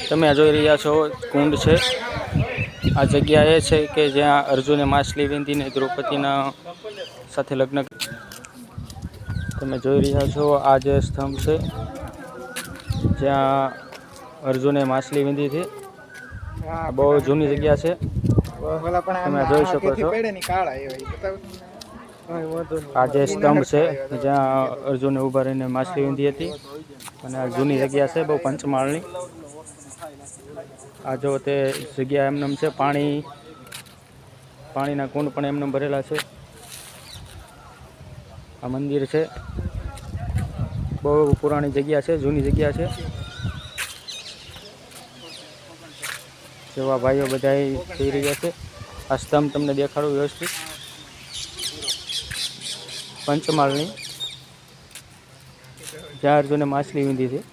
તમે જોઈ રહ્યા છો કુંડ છે। આ જગ્યા એ છે કે જ્યાં અર્જુને માછલી વીંધીને દ્રૌપદીના સાથે લગ્ન। તમે જોઈ રહ્યા છો આ જે સ્તંભ છે જ્યાં અર્જુને માછલી વીંધી હતી। બહુ જૂની જગ્યા છે, તમે જોઈ શકો છો। આ જે સ્તંભ છે જ્યાં અર્જુને ઊભા રહીને માછલી વીંધી હતી અને આ જૂની જગ્યા છે બહુ પંચમહાલની। આ જો તે જગ્યા એમનેમ છે, પાણીના કુંડ પણ એમનેમ ભરેલા છે। આ મંદિર છે, બહુ પુરાણી જગ્યા છે, જૂની જગ્યા છે। જેવા ભાઈઓ બધા જઈ રહ્યા છે। આ સ્તંભ તમને દેખાડું વ્યવસ્થિત, પંચમહાલની, જ્યાં અર્જુને માછલી વીંધી હતી।